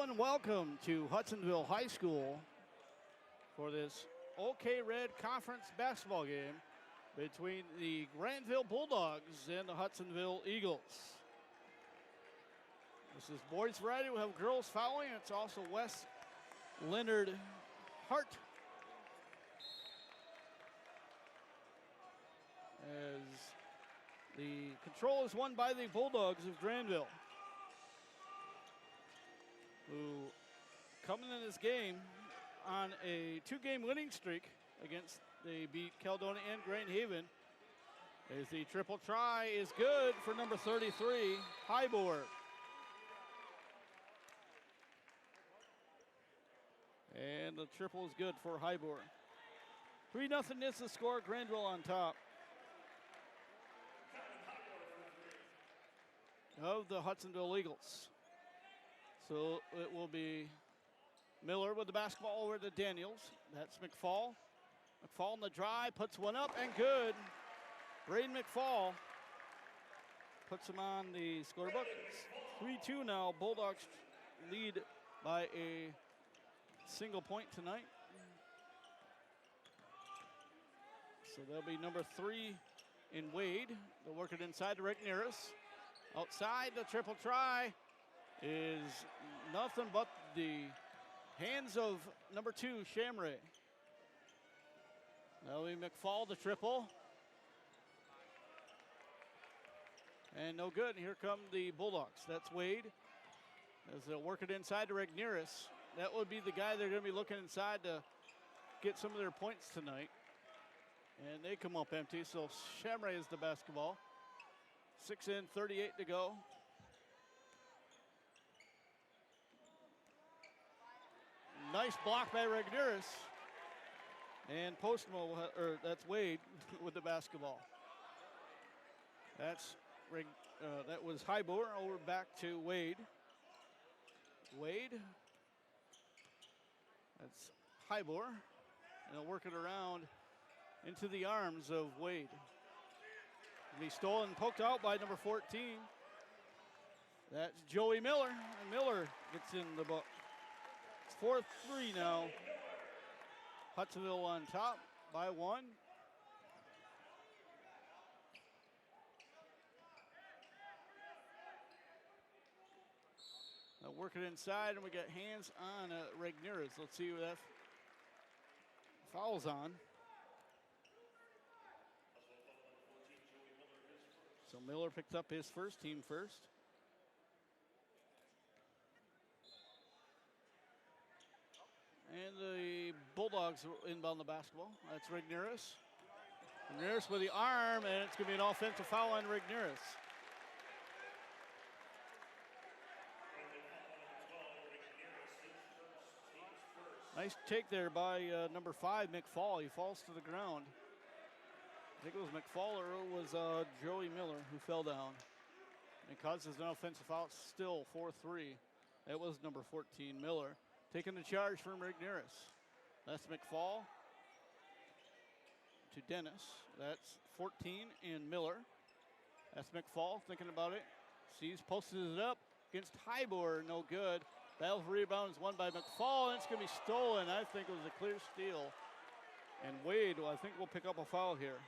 and welcome to Hudsonville High School for this OK Red Conference basketball game between the Grandville Bulldogs and the Hudsonville Eagles. This is boys variety. We have girls fouling. It's also Wes Leonard Hart as the control is won by the Bulldogs of Grandville, who coming in this game on a two-game winning streak against they beat Caledonia and Grand Haven. As the triple try is good for number 33, Hybor. And the triple is good for Hybor. 3-0 is the score, Grandville on top of the Hudsonville Eagles. So it will be Miller with the basketball over to Daniels. That's McFall. McFall in the drive, puts one up and good. Braden McFall puts him on the scorebook. It's 3-2 now. Bulldogs lead by a single point tonight. So that'll be number 3 in Wade. They'll work it inside to Rick Nearest. Outside, the triple try is nothing but the hands of number 2, Shamray. That'll be McFall, the triple. And no good. And here come the Bulldogs. That's Wade. As they'll work it inside to Regneris. That would be the guy they're going to be looking inside to get some of their points tonight. And they come up empty, so Shamray is the basketball. 6 in, 38 to go. Nice block by Regneris. And Postmo, or that's Wade with the basketball. That was Hybor over back to Wade. Wade. That's Hybor. And they'll work it around into the arms of Wade. And he's stolen and poked out by number 14. That's Joey Miller. And Miller gets in the book. It's 4-3 now. Hudsonville on top by 1. Now work it inside, and we got hands on Regneris. Let's see who that foul's on. So Miller picked up his first, team first. And the Bulldogs inbound the basketball. That's Regneris. Regneris with the arm, and it's going to be an offensive foul on Regneris. Nice take there by number 5, McFall. He falls to the ground. I think it was McFall or it was Joey Miller who fell down. And causes an offensive foul. It's still 4-3. That was number 14, Miller. Taking the charge from Regneris. That's McFall to Dennis. That's 14 and Miller. That's McFall thinking about it. Sees, posted it up against Hybor, no good. Battle for rebound is won by McFall, and it's going to be stolen. I think it was a clear steal. And Wade, I think, will pick up a foul here.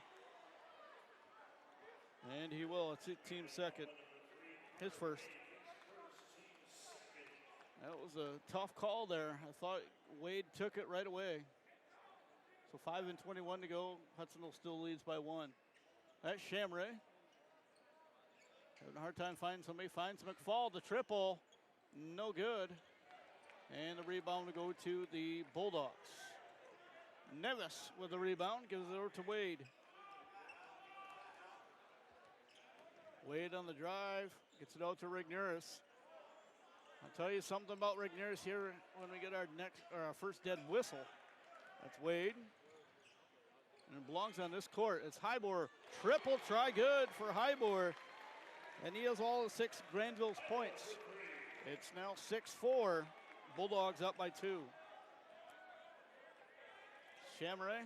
And he will. It's team second. His first. That was a tough call there. I thought Wade took it right away. So 5 and 21 to go. Hudsonville still leads by 1. That's Shamray. Having a hard time finding somebody. Finds McFall. The triple. No good. And the rebound to go to the Bulldogs. Nevis with the rebound. Gives it over to Wade. Wade on the drive. Gets it out to Regneris. I'll tell you something about Regneris here when we get our first dead whistle. That's Wade. And it belongs on this court. It's Hybor. Triple try good for Hybor. And he has all the 6 Grandville's points. It's now 6-4. Bulldogs up by 2. Shamray.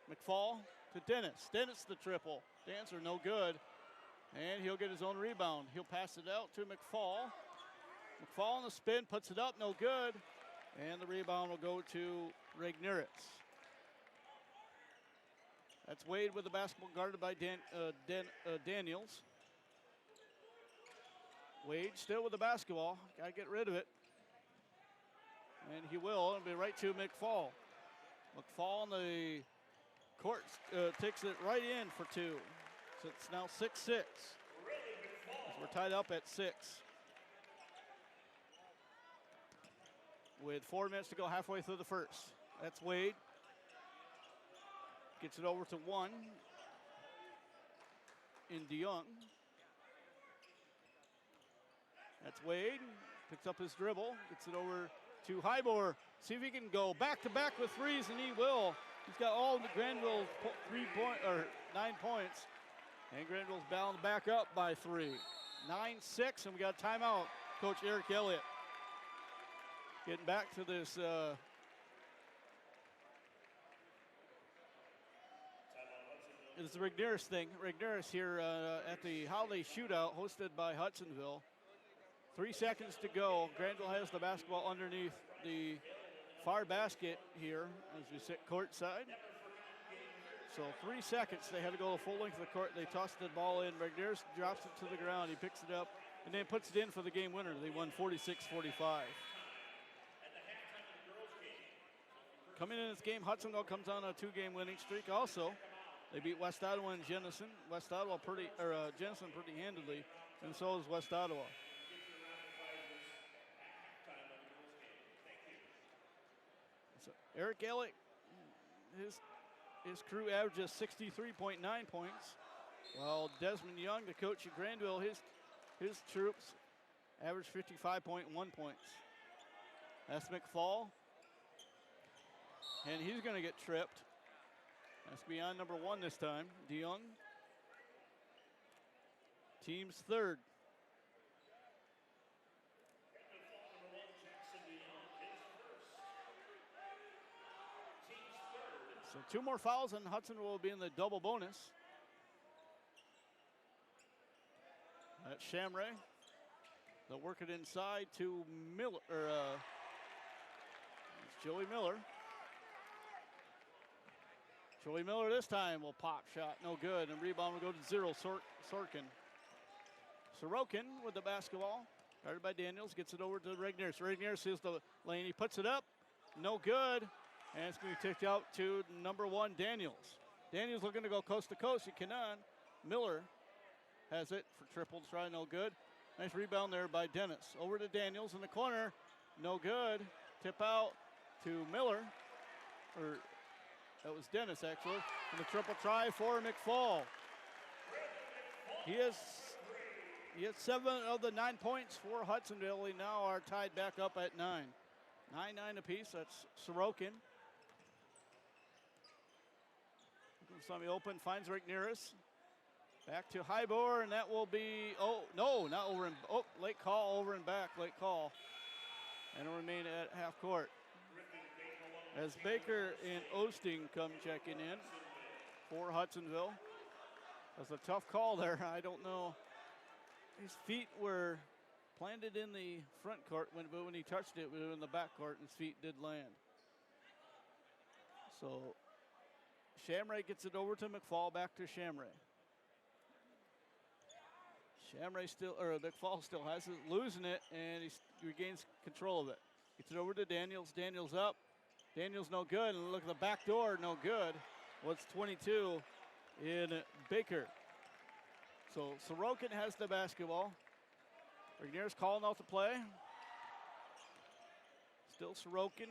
McFall to Dennis. Dennis the triple. The answer no good. And he'll get his own rebound. He'll pass it out to McFall. McFall on the spin, puts it up, no good. And the rebound will go to Rigneris. That's Wade with the basketball guarded by Daniels. Wade still with the basketball. Got to get rid of it. And he will. It'll be right to McFall. McFall on the court takes it right in for two. So it's now 6-6. As we're tied up at 6. With 4 minutes to go, halfway through the first. That's Wade. Gets it over to 1 in DeYoung. That's Wade. Picks up his dribble. Gets it over to Hybor. See if he can go back-to-back with threes, and he will. He's got all the Grandville 9 points. And Grandville's bound back up by 3. 9-6, and we got a timeout. Coach Eric Elliott. Getting back to this it's the Rigneris thing. Rigneris here at the holiday shootout hosted by Hudsonville. 3 seconds to go. Grandville has the basketball underneath the far basket here as we sit courtside. So 3 seconds. They had to go the full length of the court. They tossed the ball in. Rigneris drops it to the ground. He picks it up and then puts it in for the game winner. They won 46-45. Coming in this game, Hudsonville comes on a 2-game winning streak also. They beat West Ottawa and Jenison. Jenison pretty handily, and so is West Ottawa. So Eric Elliott, his crew averages 63.9 points, while Desmond Young, the coach at Grandville, his troops average 55.1 points. That's McFall. And he's going to get tripped. That's beyond number 1 this time. DeYoung. Team's third. So 2 more fouls and Hudson will be in the double bonus. That's Shamray. They'll work it inside to Miller. It's Joey Miller. Joey Miller this time will pop shot, no good, and rebound will go to 0, Sorkin. Sorokin with the basketball, guarded by Daniels, gets it over to Rigneris. Rigneris sees the lane, he puts it up, no good, and it's going to be tipped out to number 1, Daniels. Daniels looking to go coast to coast, he cannot. Miller has it for triple try, no good. Nice rebound there by Dennis. Over to Daniels in the corner, no good. Tip out to Miller, that was Dennis, actually. And the triple try for McFall. He has 7 of the 9 points for Hudsonville. They now are tied back up at 9. 9-9 apiece. That's Sorokin. Somebody open, finds Rigneris. Back to Hybor, and that will be, not over and, late call, over and back, late call. And it'll remain at half court. As Baker and Osting come checking in for Hudsonville. That's a tough call there. I don't know. His feet were planted in the front court, but when he touched it, we were in the back court, and his feet did land. So Shamray gets it over to McFall, back to Shamray. McFall still has it, losing it, and he regains control of it. Gets it over to Daniels. Daniels up. Daniels no good, and look at the back door, no good. Well, it's 22 in Baker. So Sorokin has the basketball. Rigneris calling out the play. Still Sorokin.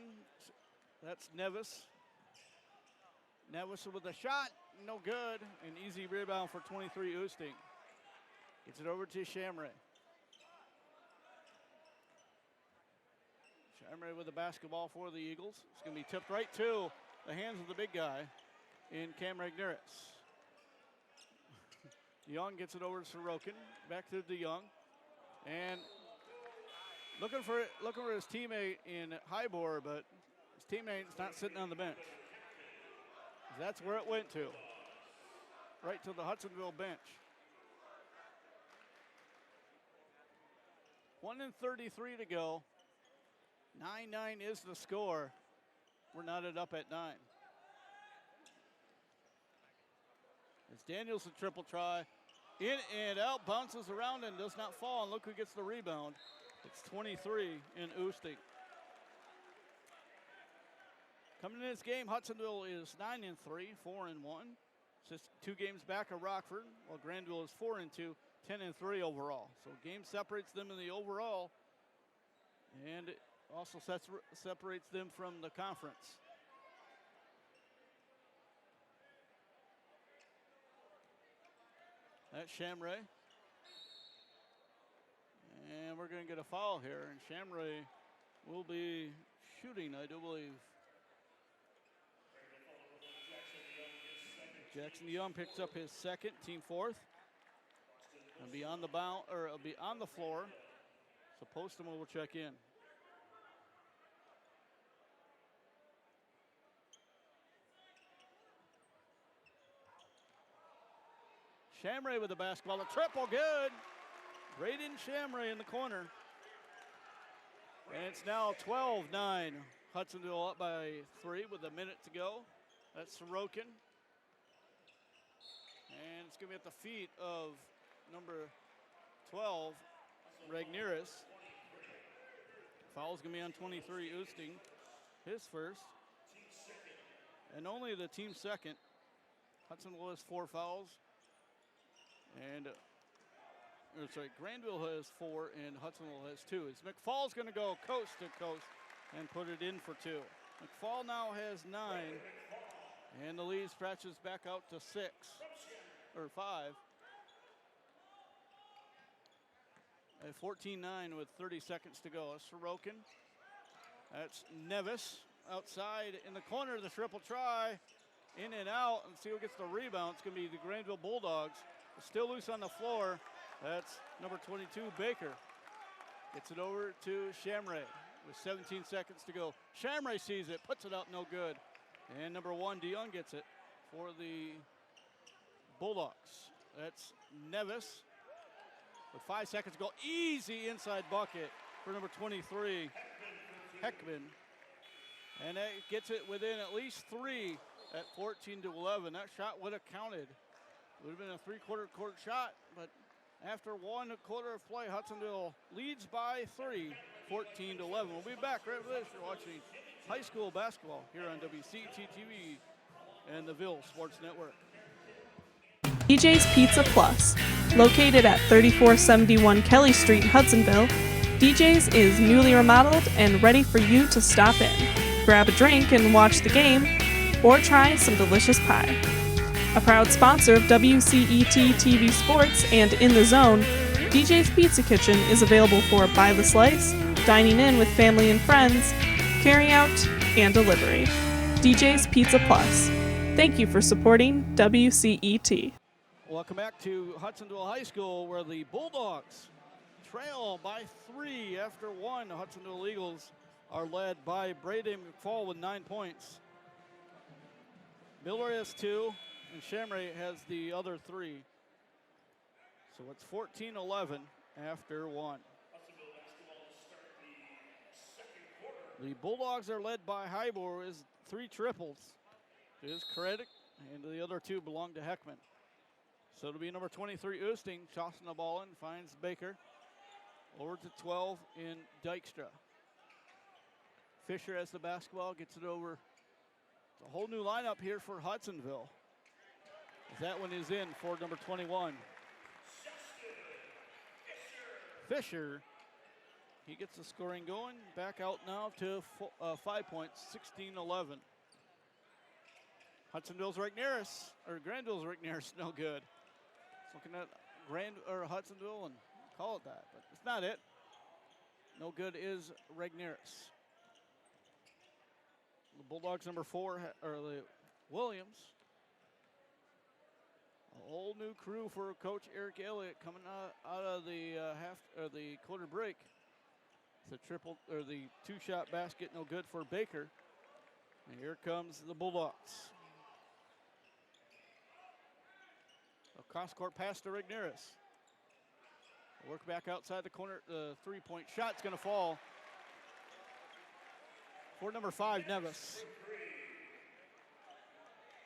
That's Nevis. Nevis with a shot, no good. An easy rebound for 23 Oosting. Gets it over to Shamray. Shamray with the basketball for the Eagles. It's going to be tipped right to the hands of the big guy in Cam Rigneris. DeYoung gets it over to Sorokin. Back to DeYoung. And looking for his teammate in Hybor, but his teammate's not sitting on the bench. That's where it went to. Right to the Hudsonville bench. 1:33 to go. 9-9 is the score. We're knotted up at 9. As Daniels a triple try. In and out, bounces around and does not fall. And look who gets the rebound. It's 23 in Oosting. Coming in this game, Hudsonville is 9-3, 4-1. Just 2 games back of Rockford, while Grandville is 4-2, 10-3 overall. So game separates them in the overall, and it also separates them from the conference. That's Shamray. And we're going to get a foul here, and Shamray will be shooting, I do believe. Jackson Young picks up his second, team fourth. And be on the be on the floor. So Postema will check in. Shamray with the basketball, a triple, good. Braden Shamray in the corner. And it's now 12-9. Hudsonville up by 3 with a minute to go. That's Sorokin. And it's going to be at the feet of number 12, Regneris. Foul's going to be on 23, Oosting, his first. And only the team second. Hudsonville has 4 fouls. And, Grandville has 4 and Hudsonville has 2. As McFall's going to go coast to coast and put it in for 2. McFall now has 9. And the lead stretches back out to 6. Or 5. At 14-9 with 30 seconds to go. That's Sorokin. That's Nevis outside in the corner of the triple try. In and out, and see who gets the rebound. It's going to be the Grandville Bulldogs. Still loose on the floor. That's number 22, Baker. Gets it over to Shamray with 17 seconds to go. Shamray sees it, puts it up, no good. And number 1, DeYoung gets it for the Bulldogs. That's Nevis with 5 seconds to go. Easy inside bucket for number 23, Heckman. And that gets it within at least 3 at 14-11. That shot would have counted. It would have been a 3/4 court shot, but after 1 1/4 of play, Hudsonville leads by 3, 14-11. We'll be back right after this. You're watching high school basketball here on WCT-TV and the Ville Sports Network. DJ's Pizza Plus. Located at 3471 Kelly Street, Hudsonville, DJ's is newly remodeled and ready for you to stop in. Grab a drink and watch the game, or try some delicious pie. A proud sponsor of WCET TV Sports and In the Zone, DJ's Pizza Kitchen is available for by the slice, dining in with family and friends, carry out, and delivery. DJ's Pizza Plus. Thank you for supporting WCET. Welcome back to Hudsonville High School, where the Bulldogs trail by 3 after 1. The Hudsonville Eagles are led by Braden McFall with 9 points. Miller has 2, and Shamray has the other 3. So it's 14-11 after 1. The Bulldogs are led by Hybor with 3 triples to his credit, and the other 2 belong to Heckman. So it'll be number 23, Oosting, tossing the ball in, finds Baker. Over to 12 in Dykstra. Fisher has the basketball, gets it over. It's a whole new lineup here for Hudsonville. That one is in for number 21. Fisher, he gets the scoring going. Back out now to 5 points, 16-11. Hudsonville's Regneris, or Grandville's Regneris, no good. Looking at Hudsonville and call it that, but it's not it. No good is Regneris. The Bulldogs number 4, or the Williams. A whole new crew for Coach Eric Elliott coming out of the the quarter break. The the 2-shot basket, no good for Baker. And here comes the Bulldogs. A cross-court pass to Regneris. Work back outside the corner. The three-point shot's going to fall for number 5, Nevis.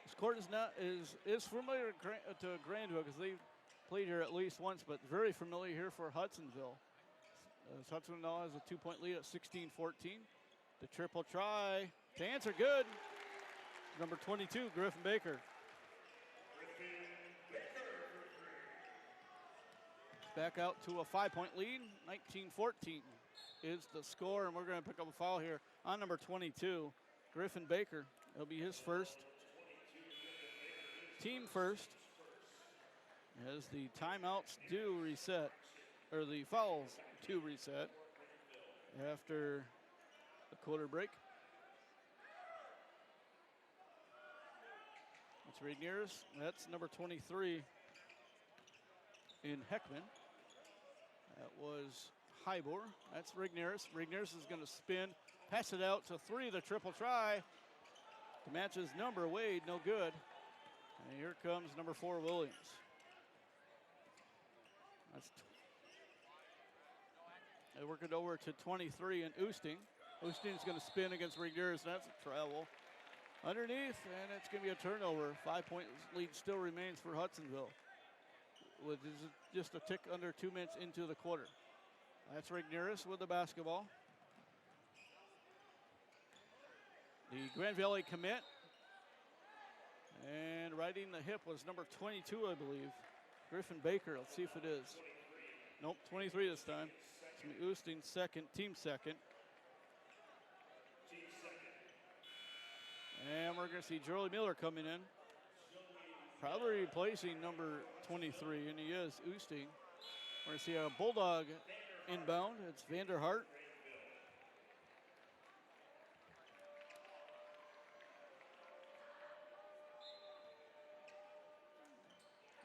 This court is familiar to Grandville because they've played here at least once, but very familiar here for Hudsonville. As Hudsonville now has a 2-point lead at 16-14. The triple try to answer good. Number 22, Griffin Baker. Back out to a 5-point lead. 19-14 is the score, and we're going to pick up a foul here on number 22, Griffin Baker. It'll be his first. Team first. As the timeouts do reset, or the fouls do reset after the quarter break. That's Regniers. That's number 23 in Heckman. That was Hybor. That's Regniers. Regniers is going to spin, pass it out to 3, the triple try to match his number. Wade, no good. And here comes number 4, Williams. They work it over to 23 and Oosting. Oosting's going to spin against Regniers, and that's a travel. Underneath, and it's going to be a turnover. 5-point lead still remains for Hudsonville, with just a tick under 2 minutes into the quarter. That's Regniers with the basketball. The Grandville commit. And riding the hip was number 22, I believe. Griffin Baker. Let's see if it is. Nope, 23 this time. It's going to be Oosting second, team second. And we're going to see Joey Miller coming in. Probably replacing number 23, and he is Oosting. We're going to see a Bulldog inbound. It's Vanderhart.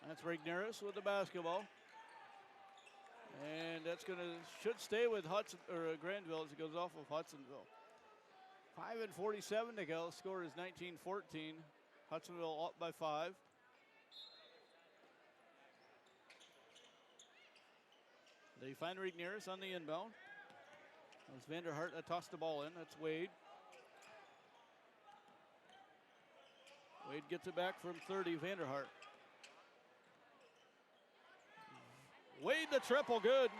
That's Regniers with the basketball. And that's should stay with Grandville as it goes off of Hudsonville. 5:47 to go. Score is 19-14. Hudsonville up by 5. They find Regniers on the inbound. That's Vanderhart that tossed the ball in. That's Wade. Wade gets it back from 30, Vanderhart. Wade the triple, good.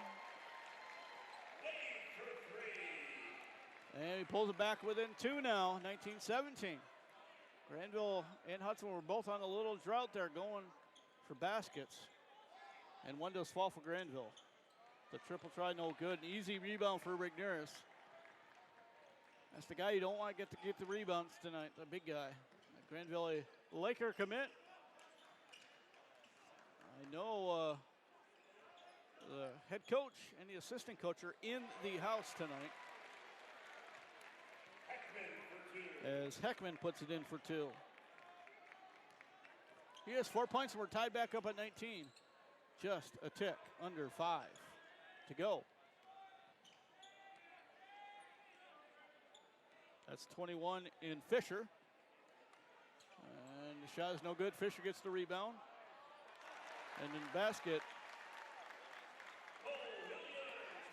And he pulls it back within 2 now, 19-17. Grandville and Hudson were both on a little drought there going for baskets. And one does fall for Grandville. The triple try, no good. An easy rebound for Regniers. That's the guy you don't want to get the rebounds tonight, the big guy. Grandville, a Laker commit. I know the head coach and the assistant coach are in the house tonight. As Heckman puts it in for 2. He has 4 points, and we're tied back up at 19. Just a tick under 5 to go. That's 21 in Fisher. And the shot is no good. Fisher gets the rebound. And in basket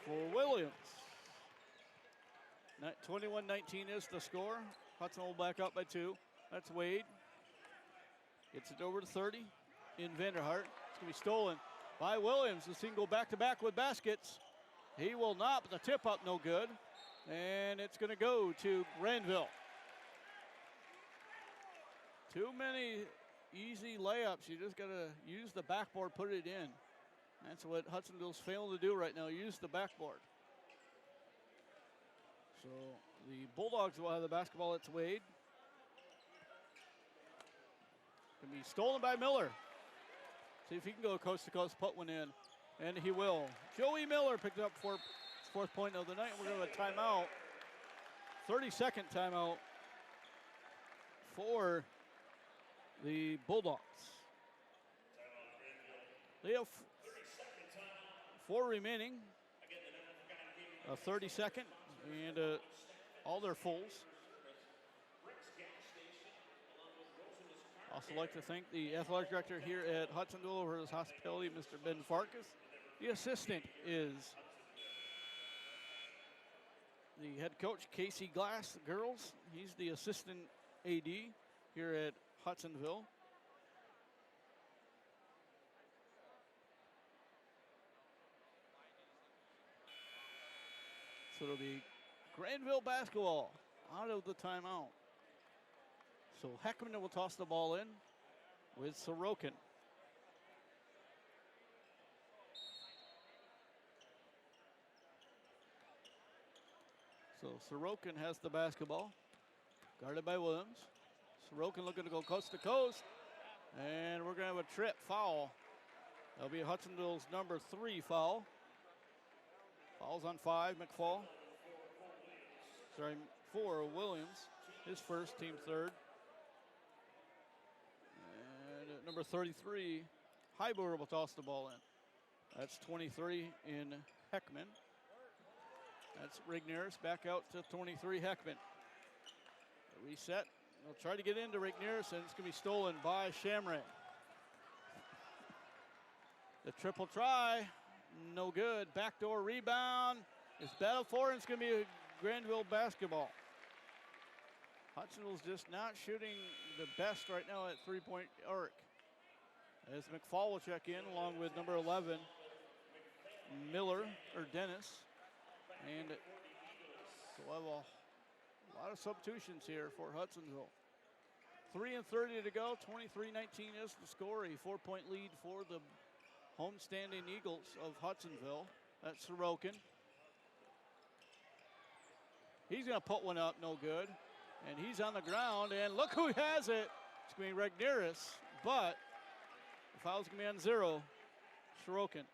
for Williams. 21-19 is the score. Hudson will back up by 2. That's Wade. Gets it over to 30 in Vanderhart. It's going to be stolen by Williams. This team go back-to-back with baskets. He will not, but the tip-up no good. And it's going to go to Grandville. Too many easy layups. You just got to use the backboard, put it in. That's what Hudsonville's failing to do right now, use the backboard. So the Bulldogs will have the basketball. It's Wade. Can be stolen by Miller. See if he can go coast to coast, put one in, and he will. Joey Miller picked up fourth point of the night. We're going to have a timeout. 30-second timeout for the Bulldogs. They have 4 remaining. A 30-second and all their fulls. Also like to thank the athletic director here at Hudsonville for his hospitality, Mr. Ben Farkas. The assistant is the head coach, Casey Glass, the girls. He's the assistant AD here at Hudsonville. So it'll be Grandville basketball out of the timeout. So Heckman will toss the ball in with Sorokin. So Sorokin has the basketball, guarded by Williams. Sorokin looking to go coast to coast, and we're going to have a trip foul. That'll be Hudsonville's number 3 foul. Foul's on 5, McFall. Sorry, 4, Williams. His first, team third. And at number 33, Heiber will toss the ball in. That's 23 in Heckman. That's Rigneris back out to 23, Heckman. A reset. They'll try to get into Rigneris, and it's going to be stolen by Shamray. The triple try, no good. Backdoor rebound. It's battled for, and it's going to be a Grandville basketball. Hudsonville's just not shooting the best right now at three-point arc. As McFall will check in along with number 11, Dennis. And we'll have a lot of substitutions here for Hudsonville. 3:30 to go, 23-19 is the score. A 4-point lead for the homestanding Eagles of Hudsonville. That's Sorokin. He's going to put one up, no good. And he's on the ground, and look who has it. It's going to be Regneris, but the foul's going to be on 0, Sorokin.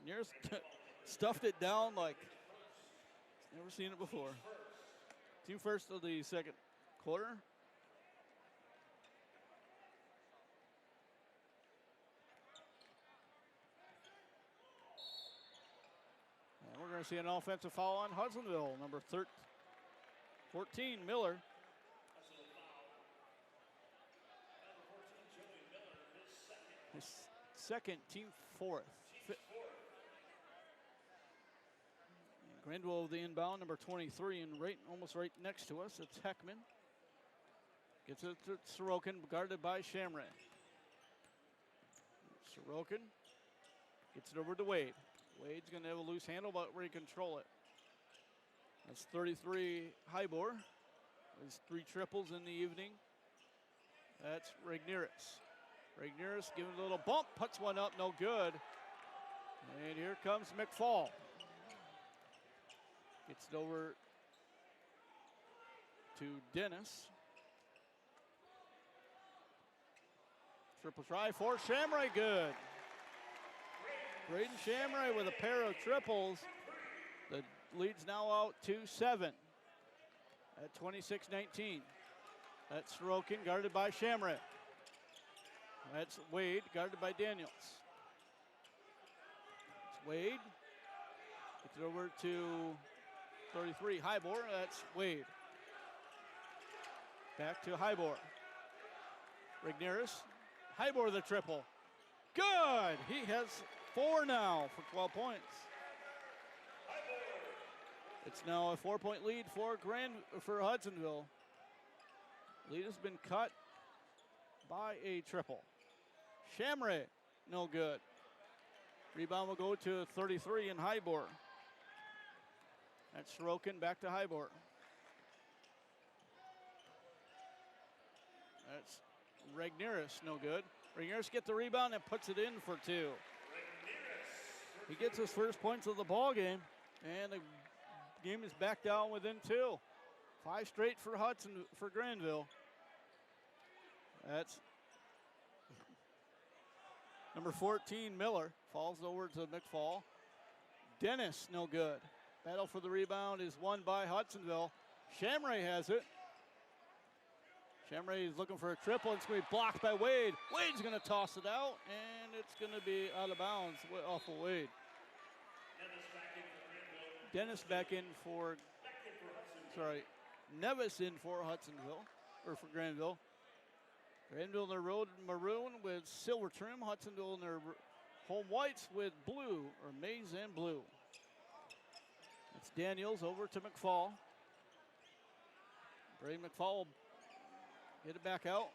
Regneris stuffed it down like never seen it before. Team first of the second quarter. And we're going to see an offensive foul on Hudsonville, number 14, Miller. His second, team fourth. Grandville the inbound, number 23, and almost right next to us, it's Heckman. Gets it to Sorokin, guarded by Shamray. Sorokin gets it over to Wade. Wade's going to have a loose handle, but we control it. That's 33, Hybor. There's 3 triples in the evening. That's Regneris. Regneris giving a little bump, puts one up, no good. And here comes McFall. Gets it over to Dennis. Triple try for Shamray, good. Braden Shamray with a pair of triples. The lead's now out to 7 at 26-19. That's Sorokin, guarded by Shamray. That's Wade, guarded by Daniels. It's Wade. Gets it over to 33, Hybor. That's Wade. Back to Hybor. Regneris. Hybor the triple. Good! He has 4 now for 12 points. It's now a 4-point lead for Hudsonville. Lead has been cut by a triple. Shamray, no good. Rebound will go to 33 in Hybor. That's Sorokin, back to Hybor. That's Regneris, no good. Regneris gets the rebound and puts it in for 2. He gets his first points of the ball game, and the game is back down within 2. 5 straight for Grandville. That's number 14, Miller, falls over to McFall. Dennis, no good. Battle for the rebound is won by Hudsonville. Shamray has it. Shamray is looking for a triple. It's going to be blocked by Wade. Wade's going to toss it out, and it's going to be out of bounds off of Wade. Dennis back in for, Nevis in for Hudsonville, or for Grandville. Grandville in their road maroon with silver trim. Hudsonville in their home whites with blue, or maize and blue. It's Daniels over to McFall. Brady McFall will get it back out.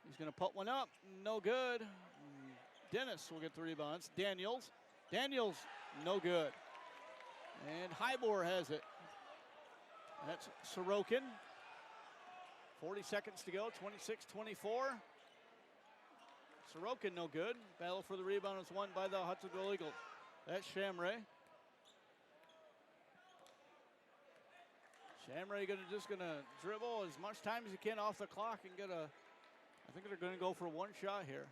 He's going to put one up. No good. Dennis will get the rebound. It's Daniels. Daniels, no good. And Hybor has it. That's Sorokin. 40 seconds to go, 26-24. Sorokin, no good. Battle for the rebound is won by the Hudsonville Eagles. That's Shamray. Shamray just gonna dribble as much time as he can off the clock and get a, I think they're gonna go for one shot here.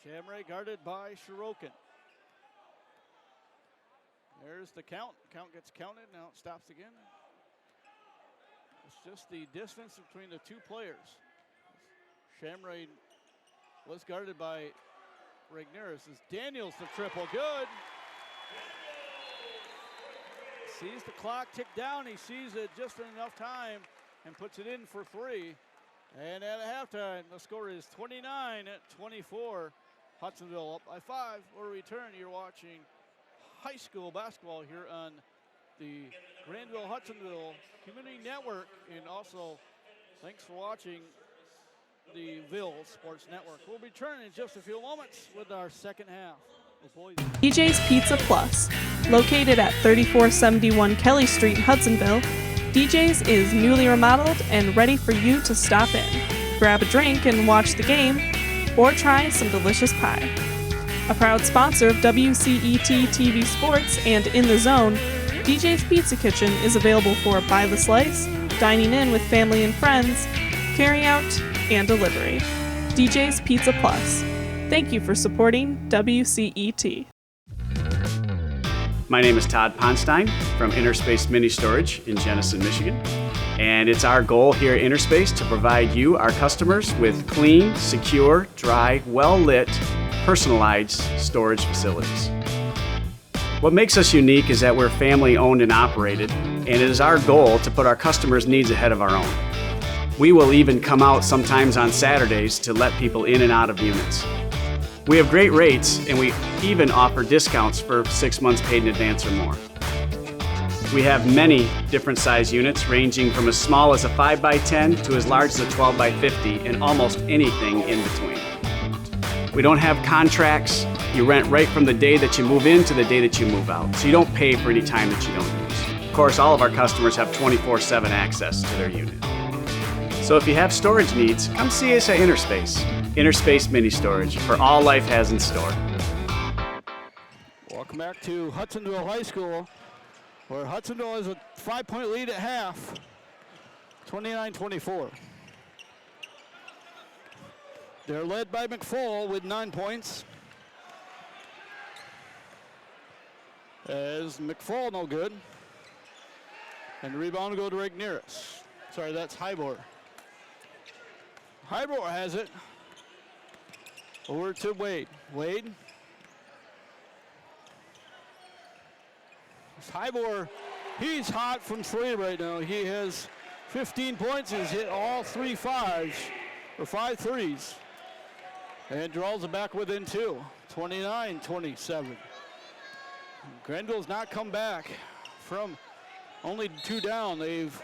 Shamray guarded by Sorokin. There's the count. Count gets counted, now it stops again. It's just the distance between the two players. Shamray was guarded by Regnerus. As Daniels the triple, good. Sees the clock tick down. He sees it just in enough time and puts it in for three. And at halftime, the score is 29-24. Hudsonville up by 5. We'll return. You're watching high school basketball here on the Grandville Hudsonville Community Network, and also thanks for watching the Ville Sports Network. We'll be returning in just a few moments with our second half. DJ's Pizza Plus, located at 3471 Kelly Street, Hudsonville. DJ's is newly remodeled and ready for you to stop in. Grab a drink and watch the game, or try some delicious pie. A proud sponsor of WCET TV Sports and In the Zone, DJ's Pizza Kitchen is available for by the slice, dining in with family and friends, carry out, and delivery. DJ's Pizza Plus. Thank you for supporting WCET. My name is Todd Ponstein from Interspace Mini Storage in Jenison, Michigan. And it's our goal here at Interspace to provide you, our customers, with clean, secure, dry, well-lit, personalized storage facilities. What makes us unique is that we're family owned and operated, and it is our goal to put our customers' needs ahead of our own. We will even come out sometimes on Saturdays to let people in and out of units. We have great rates, and we even offer discounts for 6 months paid in advance or more. We have many different size units, ranging from as small as a 5x10 to as large as a 12x50, and almost anything in between. We don't have contracts. You rent right from the day that you move in to the day that you move out, so you don't pay for any time that you don't use. Of course, all of our customers have 24/7 access to their unit. So if you have storage needs, come see us at Interspace. Interspace Mini Storage, for all life has in store. Welcome back to Hudsonville High School, where Hudsonville has a 5-point lead at half, 29-24. They're led by McFall with 9 points. As McFall no good. And the rebound will go to Regnerus. Sorry, that's Hybor. Hybor has it. Over to Wade. Wade. Hybor, he's hot from 3 right now. He has 15 points. He's hit all 3 5s, or 5 threes. And draws it back within 2, 29-27. Grandville's not come back from only 2 down. They've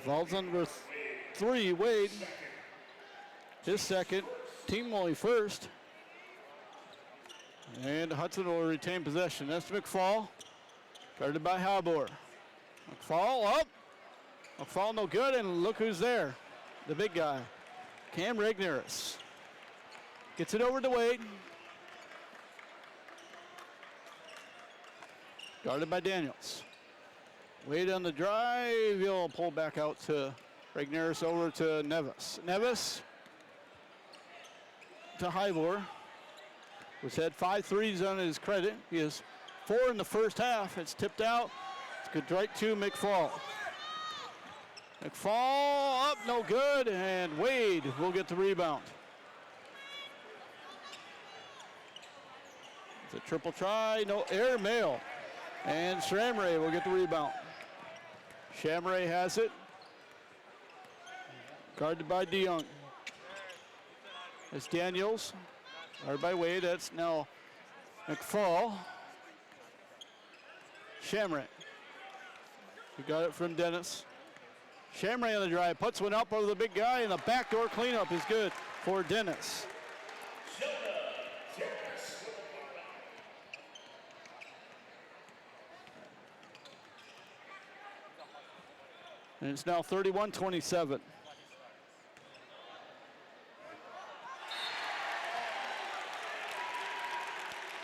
Falls under 3, Wade. His second, team only first. And Hudson will retain possession. That's McFall, guarded by Hybor. McFall up. McFall no good, and look who's there. The big guy, Cam Regnerus. Gets it over to Wade. Guarded by Daniels. Wade on the drive. He'll pull back out to Regnerus, over to Nevis. Nevis to Hybor, who's had 5 threes on his credit. He has 4 in the first half. It's tipped out. It's good right to McFall. McFall up, no good, and Wade will get the rebound. It's a triple try, no air mail. And Shamray will get the rebound. Shamray has it. Guarded by DeYoung. It's Daniels. Guarded by Wade. That's now McFall. Shamray. We got it from Dennis. Shamray on the drive. Puts one up over the big guy, and the backdoor cleanup is good for Dennis. And it's now 31-27.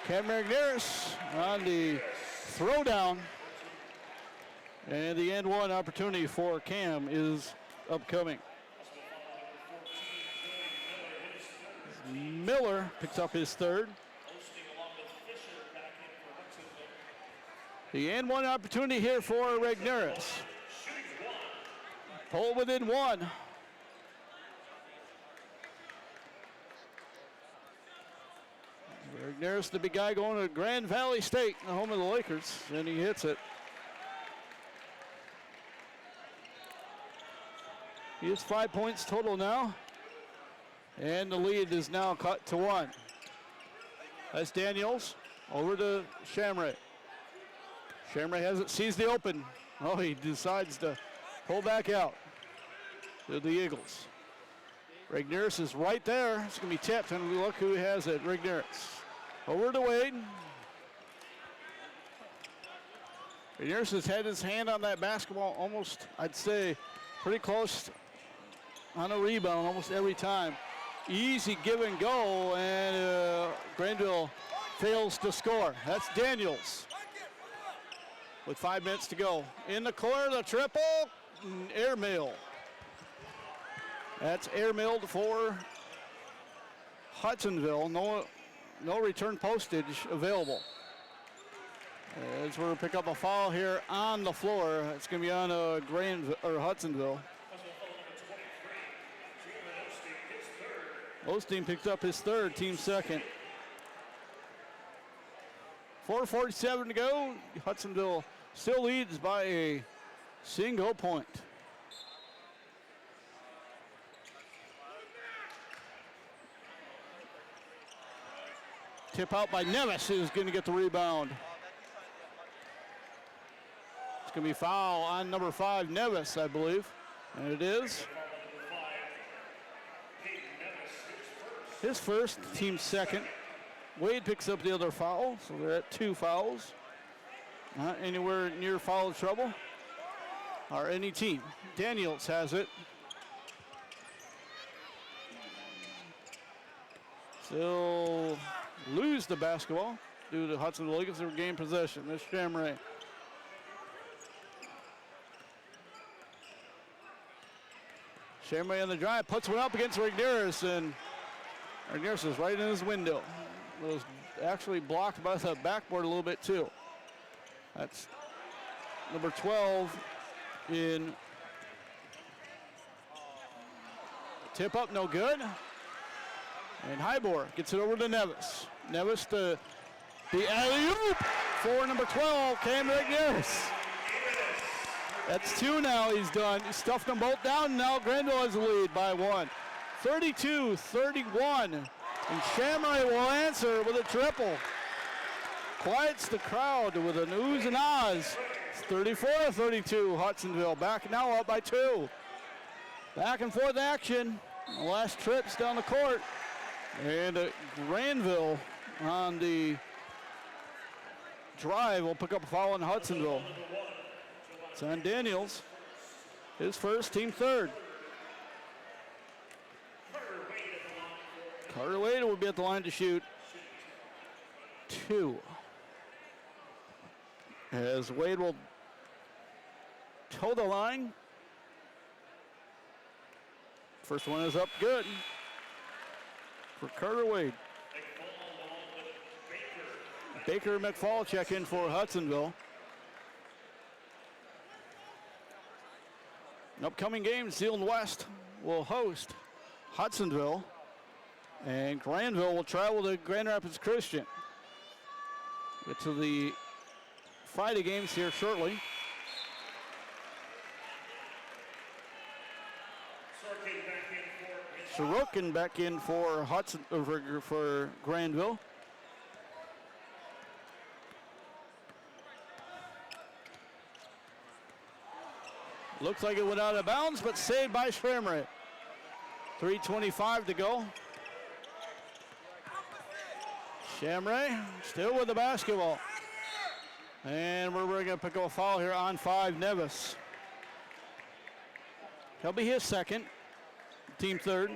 Cameron McNair's on the throwdown. And the end one opportunity for Cam is upcoming. Miller picks up his third. The end one opportunity here for Regnerus. Pull within one. Regnerus, the big guy, going to Grand Valley State, the home of the Lakers, and he hits it. He has 5 points total now. And the lead is now cut to one. That's Daniels over to Shamray. Shamray has it, sees the open. Oh, he decides to pull back out to the Eagles. Regnerus is right there. It's going to be tipped, and look who has it, Regnerus. Over to Wade. Regnerus has had his hand on that basketball almost, I'd say, pretty close on a rebound almost every time. Easy give and go, and Grandville fails to score. That's Daniels with 5 minutes to go. In the corner, the triple, airmail. That's airmailed for Hudsonville. No return postage available. As we're going to pick up a foul here on the floor. It's going to be on Hudsonville. Osteen picks up his third, team second. 4:47 to go. Hudsonville still leads by a single point. Tip out by Nevis, who's going to get the rebound. It's going to be foul on number 5, Nevis, I believe. And it is. His first, team second. Wade picks up the other foul, so they're at 2 fouls. Not anywhere near foul trouble, or any team. Daniels has it. Still lose the basketball due to Hudsonville Eagles who gain possession. This Shamray. Shamray on the drive, puts one up against Regnerus, and Regnerus is right in his window. It was actually blocked by the backboard a little bit too. That's number 12 in. Tip up, no good. And Hybor gets it over to Nevis. Nevis to the alley-oop for number 12, Cam Regnerus. That's 2 now he's done. He stuffed them both down. Now Grandville has the lead by 1. 32-31. And Shamray will answer with a triple. Quiets the crowd with an oohs and ahs. It's 34-32. Hudsonville back now up by 2. Back and forth action. The last trips down the court. And Grandville on the drive will pick up a foul on Hudsonville. It's on Daniels. His first, team third. Carter Wade will be at the line to shoot 2. As Wade will toe the line. First one is up good for Carter Wade. Baker and McFall check in for Hudsonville. An upcoming game, Zeeland West will host Hudsonville, and Grandville will travel to Grand Rapids Christian. Get to the Friday games here shortly. Sorokin back in for for Grandville. Looks like it went out of bounds, but saved by Schramre. 3:25 to go. Schramre still with the basketball. And we're going to pick up a foul here on 5, Nevis. He'll be his second, team third.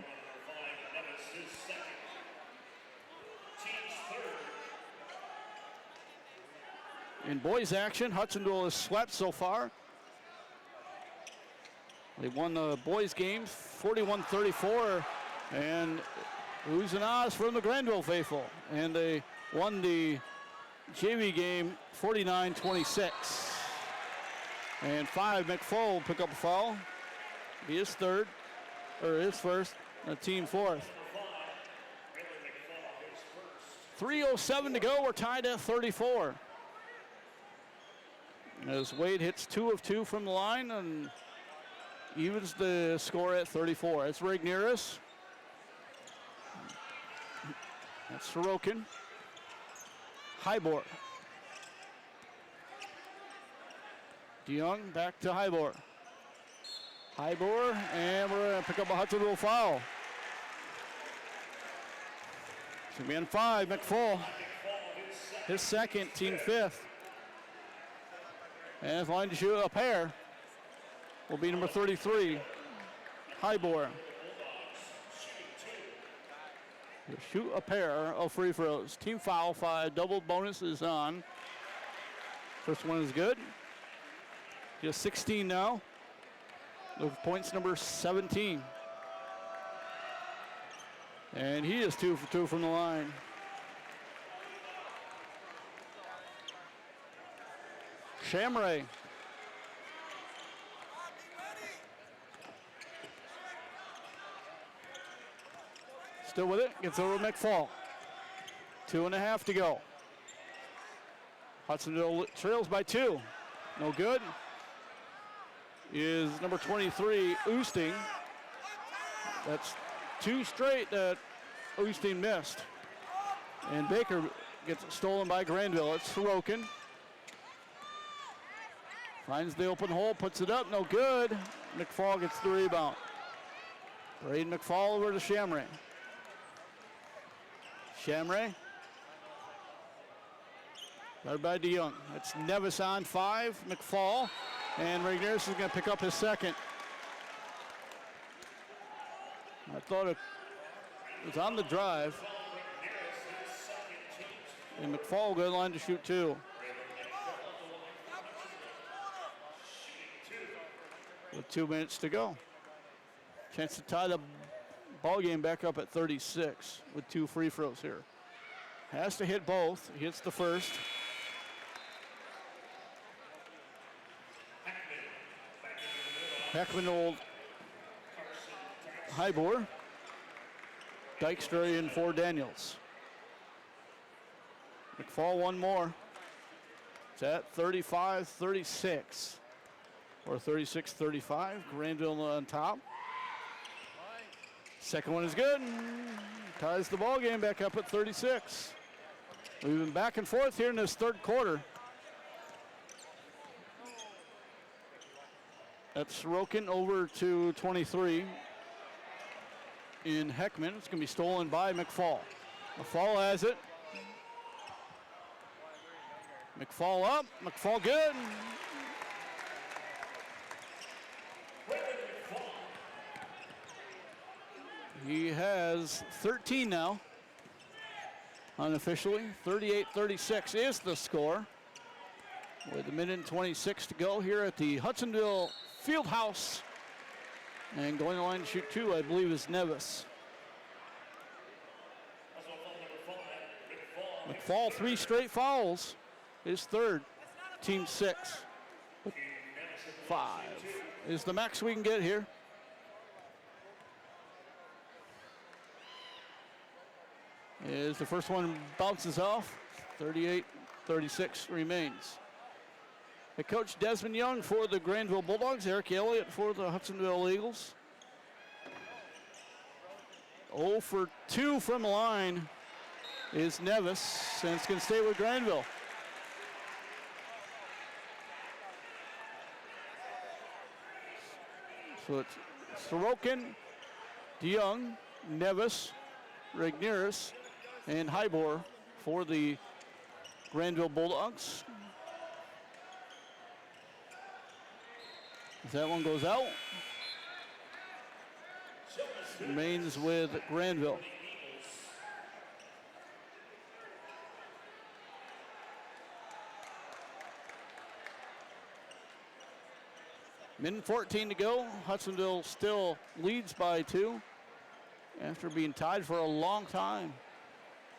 In boys action, Hudsonville has swept so far. They won the boys game 41-34, and oohs and ahs from the Grandville faithful. And they won the JV game 49-26. And 5, McFall will pick up a foul. Be his third, or his first, team fourth. 3:07 to go, we're tied at 34. As Wade hits 2 of 2 from the line and evens the score at 34. It's Rigneris. That's Sorokin. Hybor. DeYoung back to Hybor. Hybor, and we're going to pick up a Hudsonville foul. It's going to be on 5, McFall. His second, team fifth. And line to shoot a pair will be number 33, Hybor. He'll shoot a pair of free throws. Team foul 5, double bonus is on. First one is good. He has 16 now. With points number 17. And he is 2 for 2 from the line. Schramre. Still with it, gets over McFall. 2.5 to go. Hudsonville trails by 2. No good. Is number 23, Oosting. That's 2 straight that Oosting missed. And Baker gets stolen by Grandville. It's Sorokin. Finds the open hole, puts it up, no good. McFall gets the rebound. Braden McFall over to Schramre. Schramre. Guarded by DeYoung. That's Nevis on 5, McFall. And Rigneris is going to pick up his second. I thought it was on the drive. And McFall good line to shoot 2. With 2 minutes to go. Chance to tie the ball game back up at 36 with 2 free throws here. Has to hit both. He hits the first. Heckman old Hybor. Dykstra in for Daniels. McFall one more. It's at 35-36. Or 36-35. Grandville on top. Second one is good. Ties the ball game back up at 36. We've been back and forth here in this third quarter. That's Sorokin over to 23 in Heckman. It's going to be stolen by McFall. McFall has it. McFall up. McFall good. He has 13 now. Unofficially, 38-36 is the score. With a minute and 26 to go here at the Hudsonville Fieldhouse. And going to line to shoot 2, I believe, is Nevis. McFall 3 straight fouls. His third, team 6. 5 is the max we can get here. Is the first one bounces off. 38-36 remains. Head coach Desmond Young for the Grandville Bulldogs, Eric Elliott for the Hudsonville Eagles. 0 for 2 from the line is Nevis, and it's going to stay with Grandville. So it's Sorokin, DeYoung, Nevis, Regneris, and Hybor for the Grandville Bulldogs. As that one goes out, remains with Grandville. Minute 14 to go. Hudsonville still leads by 2 after being tied for a long time.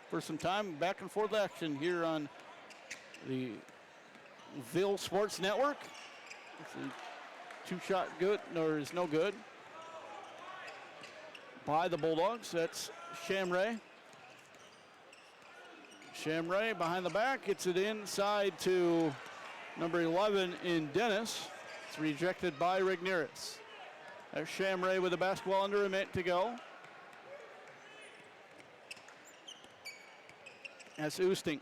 For some time, back and forth action here on the Ville Sports Network. It's a two-shot good, or is no good by the Bulldogs. That's Shamray. Shamray behind the back, gets it inside to number 11 in Dennis. It's rejected by Regneris. There's Shamray with the basketball under a minute to go. That's Oosting.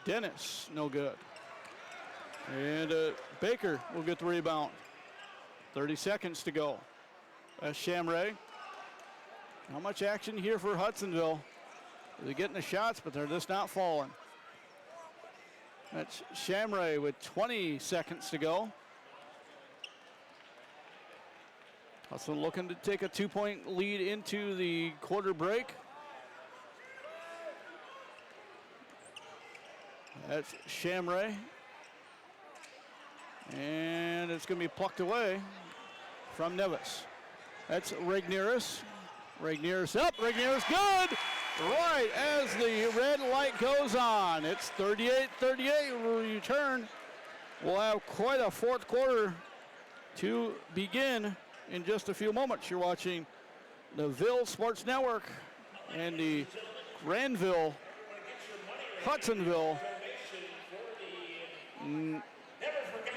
Dennis, no good. And Baker will get the rebound. 30 seconds to go. That's Shamray. Not much action here for Hudsonville. They're getting the shots, but they're just not falling. That's Shamray with 20 seconds to go. Also looking to take a 2-point lead into the quarter break. That's Shamray. And it's going to be plucked away from Nevis. That's Regneris. Regneris up, Regneris good! Right as the red light goes on. It's 38-38 return. We'll have quite a fourth quarter to begin in just a few moments. You're watching the Ville Sports Network and the Grandville, Hudsonville,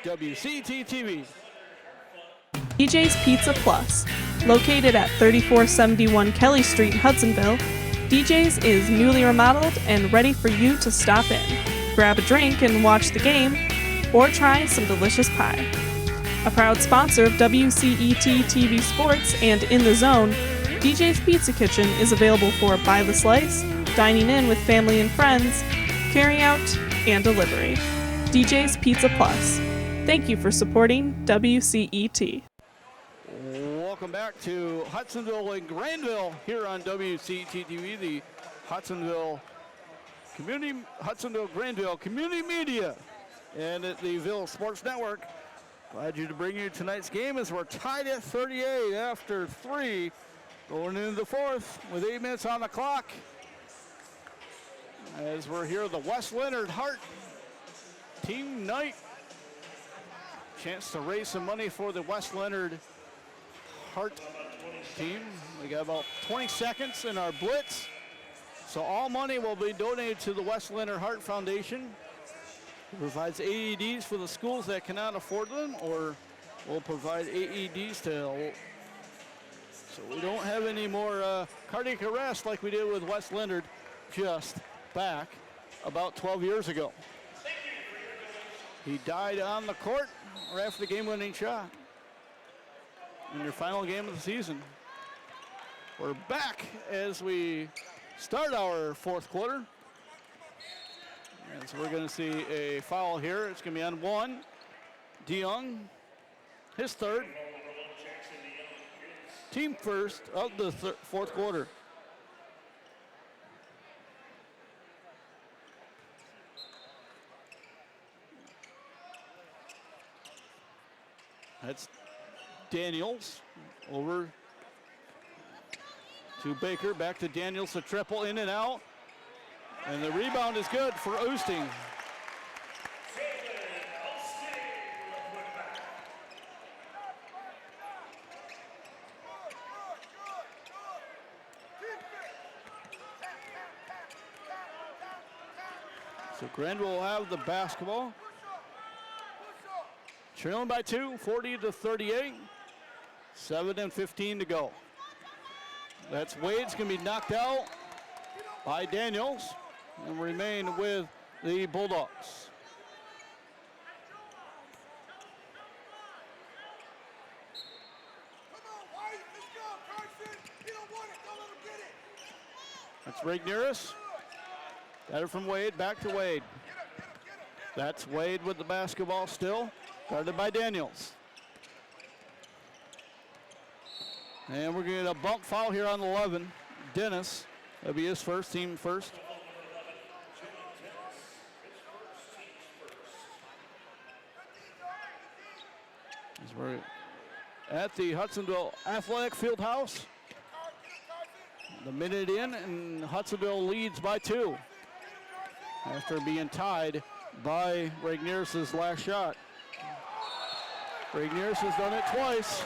WCT-TV. DJ's Pizza Plus. Located at 3471 Kelly Street, Hudsonville, DJ's is newly remodeled and ready for you to stop in. Grab a drink and watch the game, or try some delicious pie. A proud sponsor of WCET TV Sports and In the Zone, DJ's Pizza Kitchen is available for by the slice, dining in with family and friends, carry out, and delivery. DJ's Pizza Plus. Thank you for supporting WCET. Welcome back to Hudsonville and Grandville here on WCT-TV, the Hudsonville Grandville Community Media and at the Ville Sports Network. Glad to bring you tonight's game as we're tied at 38 after 3, going into the fourth with 8 minutes on the clock. As we're here at the West Leonard Hart team night. Chance to raise some money for the West Leonard Hart team. We got about 20 seconds in our blitz. So all money will be donated to the West Leonard Hart Foundation. It provides AEDs for the schools that cannot afford them, or will provide AEDs to, so we don't have any more cardiac arrest like we did with West Leonard just back about 12 years ago. He died on the court right after the game-winning shot in your final game of the season. We're back as we start our fourth quarter. And so we're going to see a foul here. It's going to be on 1. DeYoung, his third. Team first of the fourth quarter. That's Daniels over to Baker, back to Daniels, a triple in and out. And the rebound is good for Oosting. So Grandville will have the basketball. Trailing by 2, 40-38. 7:15 to go. That's Wade's going to be knocked out by Daniels and remain with the Bulldogs. That's Rigneris. Got it from Wade, back to Wade. That's Wade with the basketball still, guarded by Daniels. And we're going to get a bump foul here on 11. Dennis, that'll be his first, team first. As we're at the Hudsonville Athletic Fieldhouse. The minute in, and Hudsonville leads by 2 after being tied by Rigneris' last shot. Rigneris has done it twice.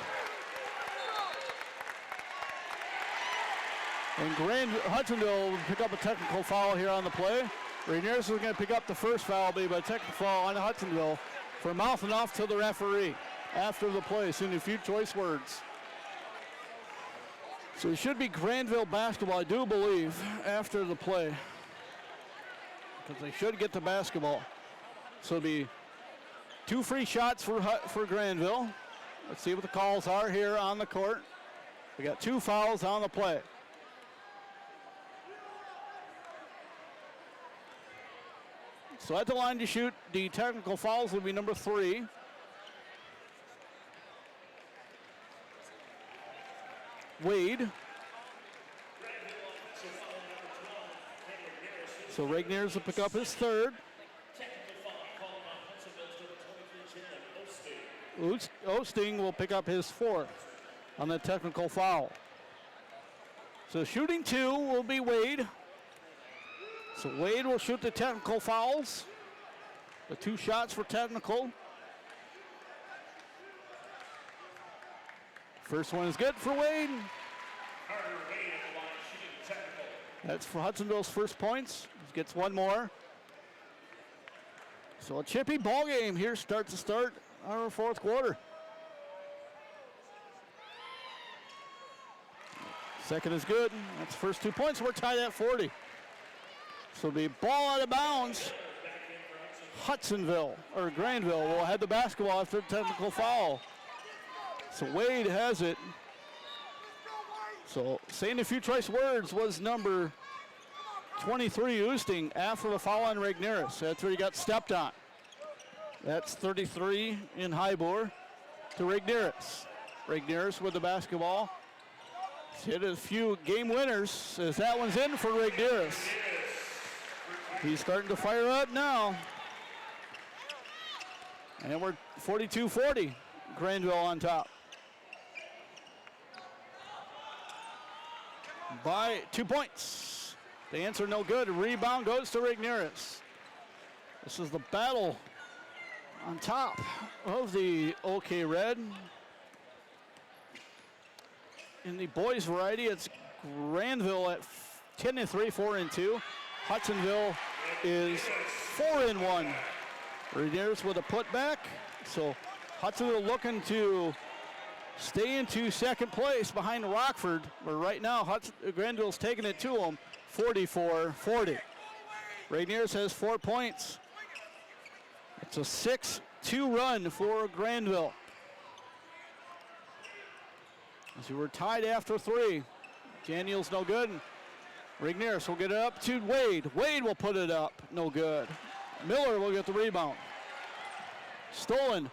And Hudsonville will pick up a technical foul here on the play. Rigneris is going to pick up the first foul, but a technical foul on Hudsonville for mouthing off to the referee after the play, sending a few choice words. So it should be Grandville basketball, I do believe, after the play, because they should get the basketball. So it'll be 2 free shots for Grandville. Let's see what the calls are here on the court. We got 2 fouls on the play. So at the line to shoot, the technical fouls will be number 3. Wade. So Rigneris will pick up his third. Osting will pick up his 4th on the technical foul. So shooting 2 will be Wade. So Wade will shoot the technical fouls. The 2 shots for technical. First one is good for Wade. That's for Hudsonville's first points. He gets 1 more. So a chippy ball game here starts to start our 4th quarter. Second is good. That's the first 2 points. We're tied at 40. So the ball out of bounds. Hudsonville, or Grandville, will have the basketball after the technical foul. So Wade has it. So saying a few choice words was number 23, Oosting, after the foul on Rigneris. That's where he got stepped on. That's 33 in Hybor to Rigneris. Rigneris with the basketball. He's hit a few game winners as that one's in for Rigneris. He's starting to fire up now. And we're 42-40, Grandville on top. By 2 points. The answer no good. Rebound goes to Rigneris. This is the battle on top of the OK Red. In the boys variety, it's Grandville at 10-3, 4-2. Hudsonville is 4-1. Rigneris with a putback. So Hudsonville looking to stay into second place behind Rockford, but right now Grandville's taking it to them, 44-40. Rigneris has 4 points. It's a 6-2 run for Grandville. So we're tied after 3. Daniels no good. Rigneris will get it up to Wade. Wade will put it up, no good. Miller will get the rebound. Stolen.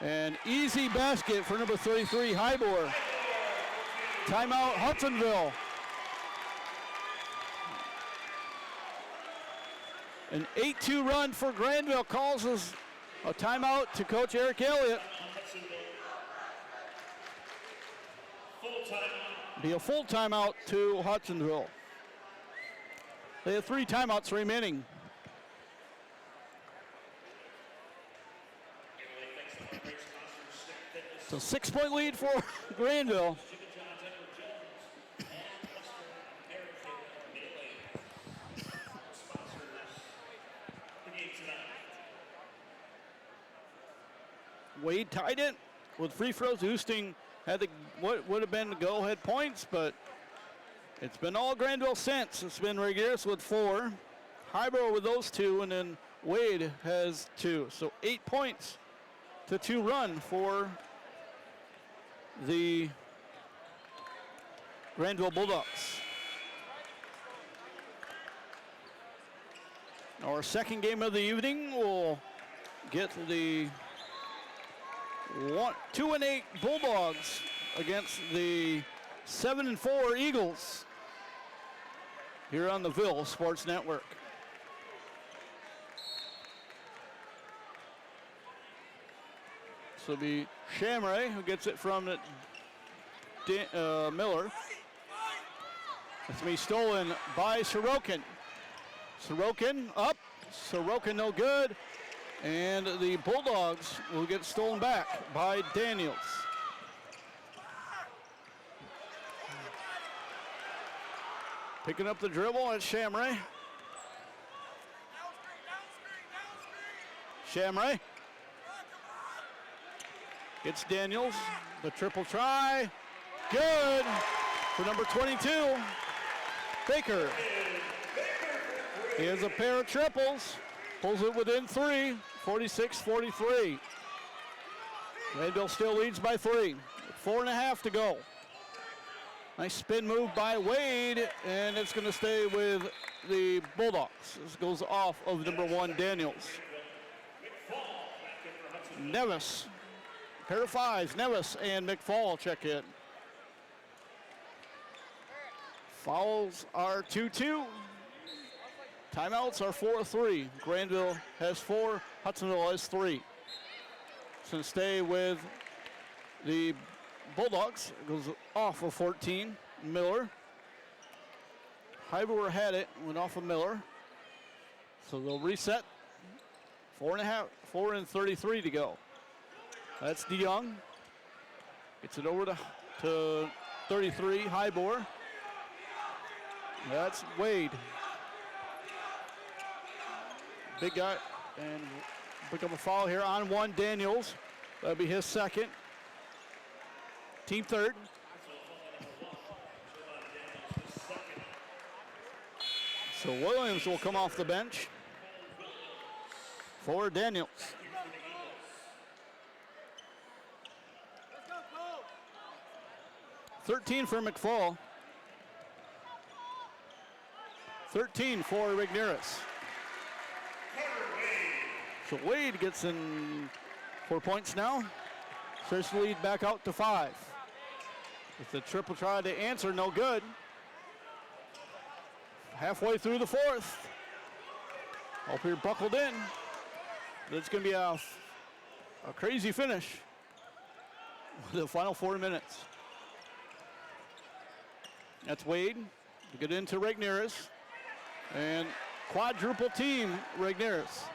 An easy basket for number 33, Hybor. Timeout, Hudsonville. An 8-2 run for Grandville causes a timeout to Coach Eric Elliott. Be a full timeout to Hudsonville. They have 3 timeouts remaining. So 6-point lead for Grandville. Wade tied it with free throws. Houston had what would have been the go-ahead points, but it's been all Grandville since. It's been Regis with 4, Hybro with those 2, and then Wade has 2. So 8 points to 2 run for the Grandville Bulldogs. Our second game of the evening will get the 2-8 Bulldogs against the 7-4 Eagles here on the Ville Sports Network. So it'll be Shamray who gets it from Miller. It's going to be stolen by Sorokin. Sorokin up. Sorokin no good. And the Bulldogs will get stolen back by Daniels. Picking up the dribble at Shamray. Shamray. It's Daniels. The triple try. Good for number 22, Baker. He has a pair of triples. Pulls it within 3, 46-43. Grandville still leads by 3. 4.5 to go. Nice spin move by Wade, and it's going to stay with the Bulldogs. This goes off of number 1, Daniels. Nevis, pair of 5s, Nevis and McFall check in. Fouls are 2-2. Timeouts are 4-3. Grandville has 4, Hudsonville has 3. It's going to stay with the Bulldogs. It goes off of 14, Miller. Highbauer had it, went off of Miller. So they'll reset. 4:33 to go. That's DeYoung. Gets it over to 33, Highbauer. That's Wade. Big guy, and pick up a foul here on 1, Daniels. That'll be his second. Team third. So Williams will come off the bench for Daniels. $13 for McFall. 13 for Rigneris. So Wade gets in 4 points now. Starts the lead back out to 5. With the triple try to answer, no good. Halfway through the 4th. Hope you're buckled in. It's going to be a crazy finish with the final 4 minutes. That's Wade to get into Rigneris. And quadruple team Rigneris.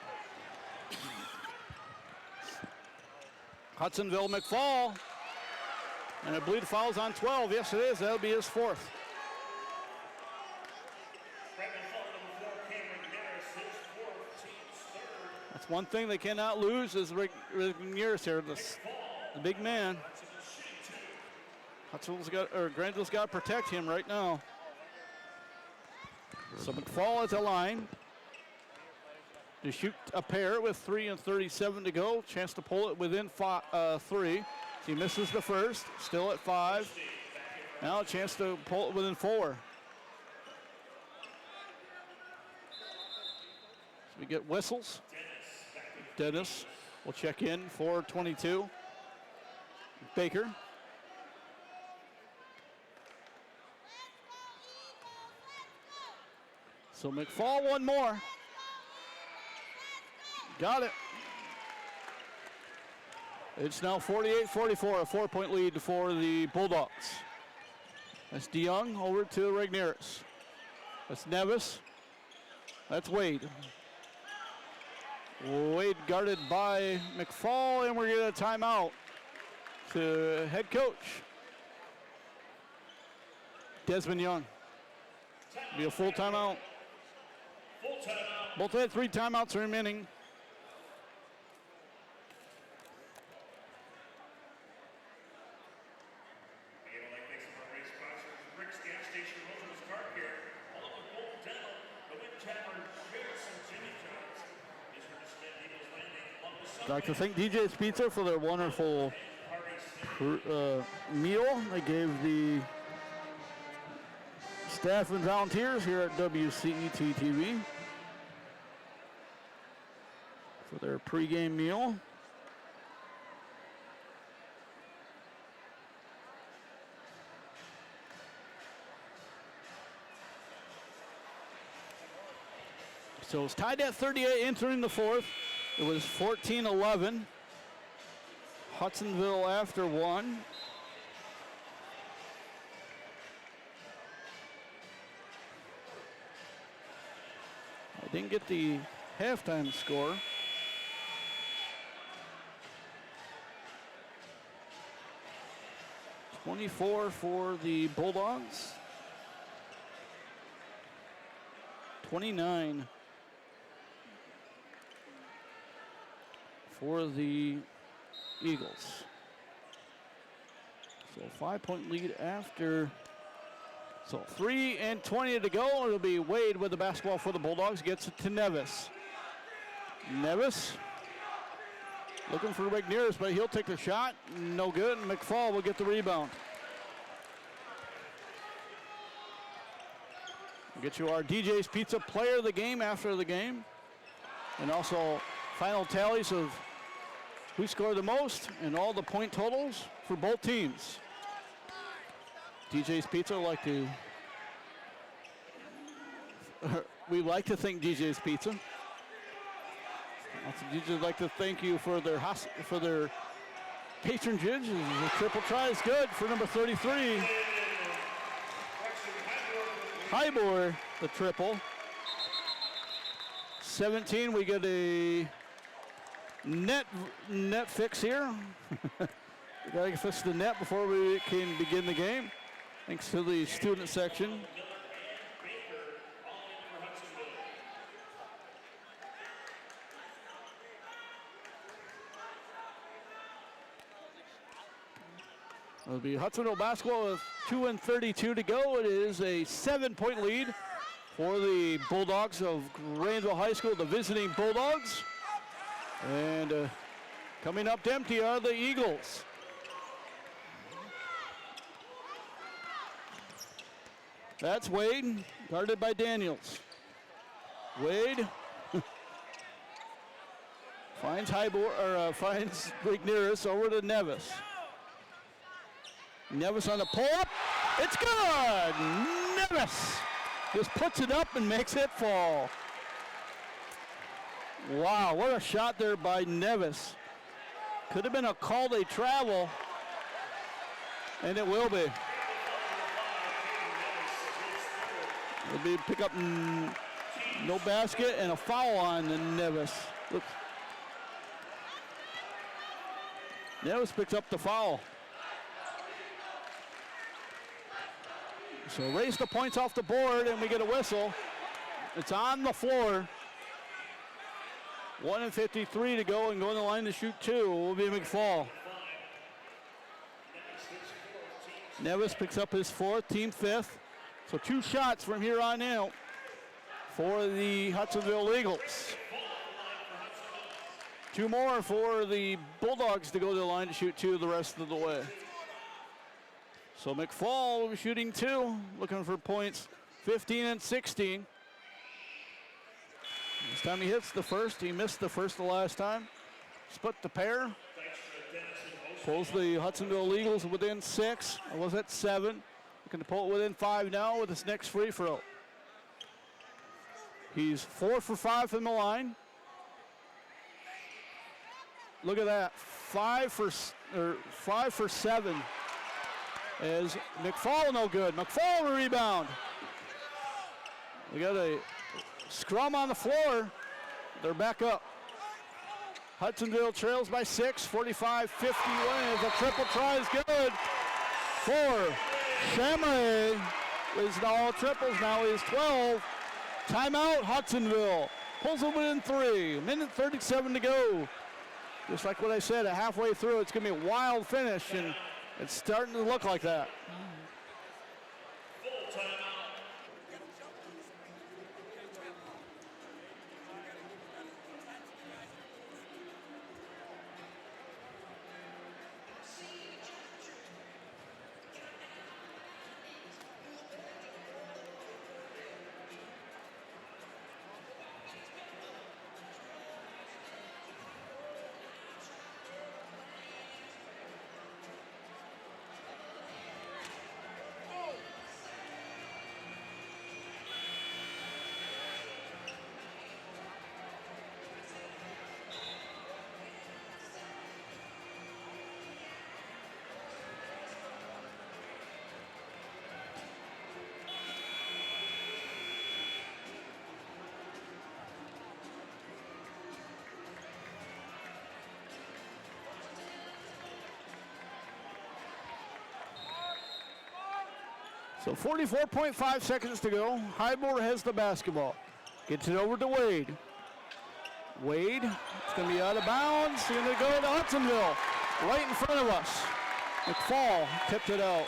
Hudsonville McFall. And I believe the foul's on 12. Yes, it is. That'll be his 4th. That's one thing they cannot lose is Rigneris here, the big man. Grandville's got to protect him right now. So McFall at the line to shoot a pair with 3:37 to go. Chance to pull it within 3. He misses the first, still at 5. Now a chance to pull it within 4. So we get whistles. Dennis will check in for 22. Baker. So McFall one more. Got it. It's now 48-44, a 4-point lead for the Bulldogs. That's DeYoung over to Rigneris. That's Nevis. That's Wade. Wade guarded by McFall, and we're getting a timeout to head coach Desmond Young. Be a full timeout. Both had 3 timeouts remaining. I'd like to thank DJ's Pizza for their wonderful meal they gave the staff and volunteers here at WCET TV for their pregame meal. So it's tied at 38 entering the fourth. It was 14-11. Hudsonville after one. I didn't get the halftime score. $24 for the Bulldogs. 29 for the Eagles. So 5-point lead after. So 3:20 to go. It'll be Wade with the basketball for the Bulldogs. Gets it to Nevis. Nevis looking for McNears, but he'll take the shot. No good. McFall will get the rebound. We'll get you our DJ's Pizza player of the game after the game. And also final tallies of who scored the most and all the point totals for both teams. DJ's Pizza we like to thank DJ's Pizza. Also, DJ's would like to thank you for their patronage. The triple try is good for number 33. Hybor, the triple. 17, we get a net fix here. We gotta fix the net before we can begin the game. Thanks to the student section. It'll be Hudsonville basketball with 2:32 to go. It is a 7-point lead for the Bulldogs of Grandville High School, the visiting Bulldogs. And coming up to empty are the Eagles. That's Wade, guarded by Daniels. Wade finds finds Rigneris over to Nevis. Nevis on the pull-up. It's good! Nevis just puts it up and makes it fall. Wow, what a shot there by Nevis. Could have been a call they travel, and it will be. It'll be pick up no basket and a foul on the Nevis. Oops. Nevis picks up the foul. So raise the points off the board and we get a whistle. It's on the floor. 1:53 to go and going to the line to shoot two will be McFall. Nevis picks up his fourth, team fifth. So 2 shots from here on out for the Hudsonville Eagles. 2 more for the Bulldogs to go to the line to shoot 2 the rest of the way. So McFall will be shooting 2, looking for points 15 and 16. This time he hits the first. He missed the first the last time. Split the pair. Pulls the Hudsonville Eagles within 6. It was at 7. Looking to pull it within 5 now with his next free throw. He's 4 for 5 from the line. Look at that, 5 for 7. As McFall no good. McFall will rebound. We got a scrum on the floor. They're back up. Hudsonville trails by 6, 45-50 wins. The triple try is good for Chamray. Is all triples now. He is 12. Timeout, Hudsonville. Pulls it within 3. Minute 37 to go. Just like what I said, halfway through, it's going to be a wild finish, and it's starting to look like that. So 44.5 seconds to go. Highmore has the basketball. Gets it over to Wade. Wade, it's going to be out of bounds. It's going to go to Hudsonville, right in front of us. McFall tipped it out.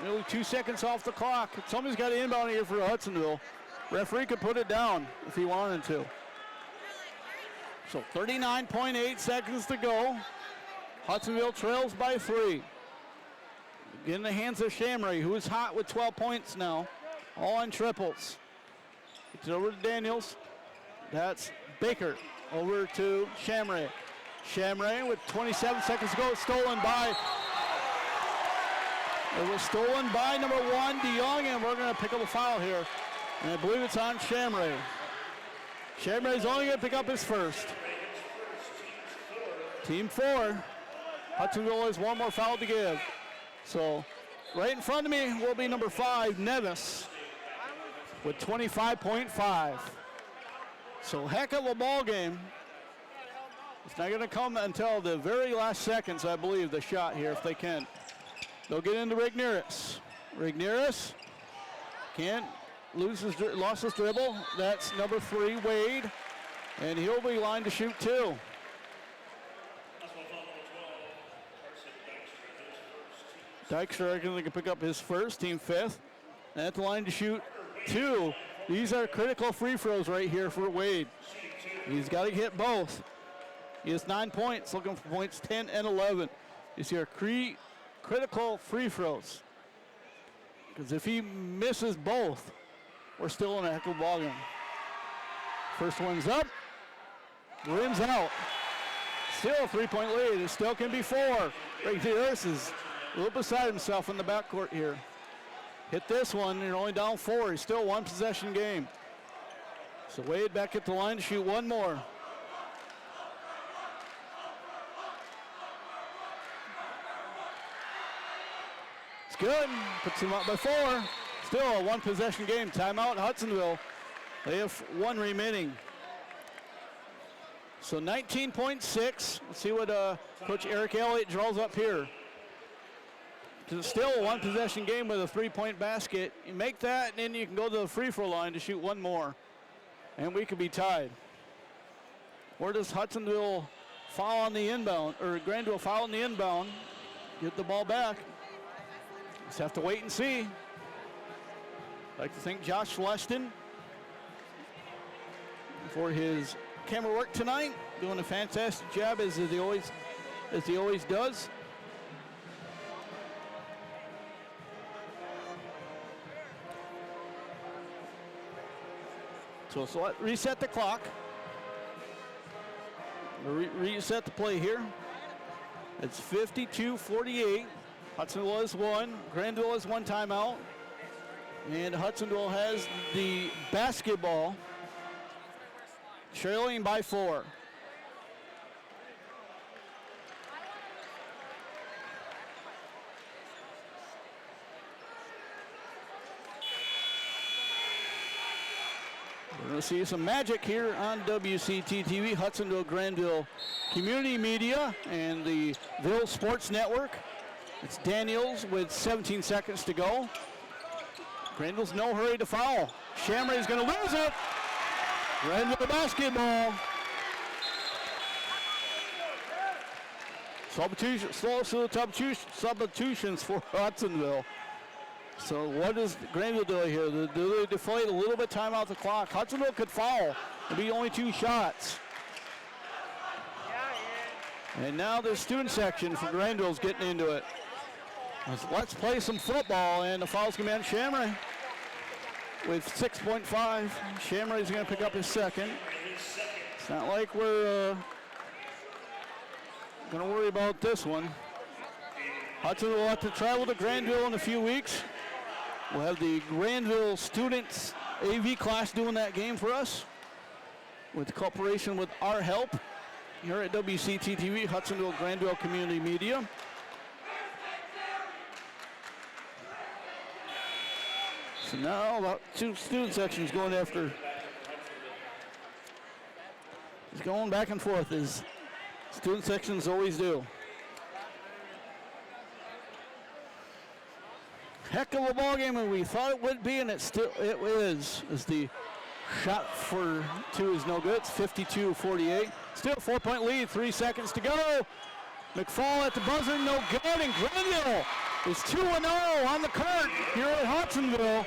Nearly 2 seconds off the clock. Somebody's got an inbound here for Hudsonville. Referee could put it down if he wanted to. So 39.8 seconds to go. Hudsonville trails by 3. In the hands of Shamray, who is hot with 12 points now. All on triples. It's over to Daniels. That's Baker. Over to Shamray. Shamray with 27 seconds to go. Stolen by. It was stolen by number 1, DeYoung, and we're going to pick up a foul here. And I believe it's on Shamray. Shamray's only going to pick up his first. Team 4. Hudsonville has one more foul to give. So right in front of me will be number 5, Nevis, with 25.5. So heck of a ball game. It's not going to come until the very last seconds, I believe, the shot here, if they can. They'll get into Rigneris. Rigneris can't lost his dribble. That's number 3, Wade, and he'll be lined to shoot 2. Dykstra, I think, can pick up his first, team 5th. And at the line to shoot 2. These are critical free throws right here for Wade. He's got to hit both. He has 9 points, looking for points 10 and 11. These are critical free throws. Because if he misses both, we're still in a heck of a ball game. First one's up, rims out. Still a 3-point lead. It still can be 4. Harris is a little beside himself in the backcourt here. Hit this one, you're only down 4. He's still one possession game. So Wade back at the line to shoot one more. It's good, puts him up by 4. Still a one possession game. Timeout Hudsonville. They have 1 remaining. So 19.6. Let's see what Coach Eric Elliott draws up here. It's still a one possession game with a 3-point basket. You make that, and then you can go to the free throw line to shoot one more. And we could be tied. Or does Hudsonville foul on the inbound, or Grandville foul on the inbound, get the ball back? Just have to wait and see. I'd like to thank Josh Leston for his camera work tonight, doing a fantastic job as he always does. So let's reset the clock. Reset the play here. It's 52-48. Hudsonville has 1. Grandville has 1 timeout. And Hudsonville has the basketball, trailing by 4. We're going to see some magic here on WCT-TV, Hudsonville Grandville Community Media and the Ville Sports Network. It's Daniels with 17 seconds to go. Grandville's no hurry to foul. Shamray's going to lose it. Grandville basketball. Substitutions for Hudsonville. So what does Grandville do here? Do they deflate a little bit time out the clock? Hudsonville could foul. It'll be only 2 shots. And now the student section for Grandville's getting into it. Let's play some football, and the foul's going to be on Shamray with 6.5. Shamray's going to pick up his second. It's not like we're going to worry about this one. Hudson will have to travel to Grandville in a few weeks. We'll have the Grandville students AV class doing that game for us with cooperation with our help here at WCT-TV, Hudsonville Grandville Community Media. So now about 2 student sections going after. It's going back and forth as student sections always do. heck of a ball game, and we thought it would be, and it is. As the shot for two is no good. It's 52-48. Still a 4-point lead. 3 seconds to go. McFall at the buzzer, no good, and Grandville is 2-0 on the court here at Hudsonville.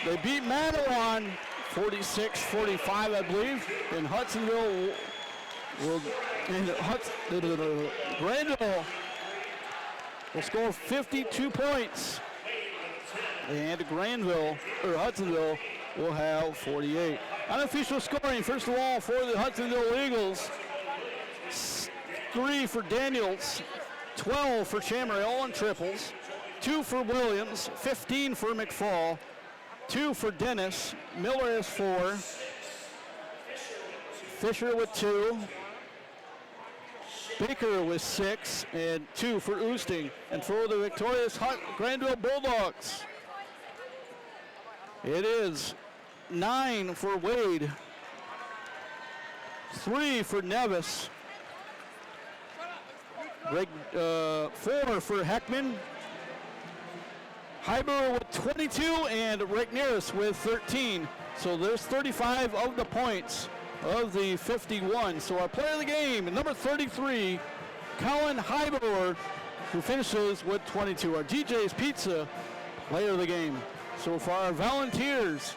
They beat Madawan 46-45, I believe, and Hudsonville Grandville will score 52 points, and Hudsonville will have 48. Unofficial scoring, first of all, for the Hudsonville Eagles. 3 for Daniels, 12 for Chamarill on triples, 2 for Williams, 15 for McFall, 2 for Dennis, Miller has 4, Fisher with 2, Baker with 6, and 2 for Oosting. And for the victorious Grandville Bulldogs, it is 9 for Wade, 3 for Nevis, 4 for Heckman, Heiber with 22, and Rick Nearest with 13. So there's 35 of the points of the 51. So our player of the game, number 33, Colin Heiber, who finishes with 22. Our DJ's Pizza player of the game. So for our volunteers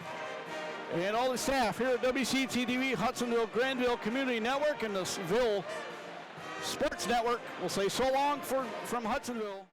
and all the staff here at WCTV, Hudsonville Grandville Community Network, and the Ville Sports Network, we'll say so long from Hudsonville.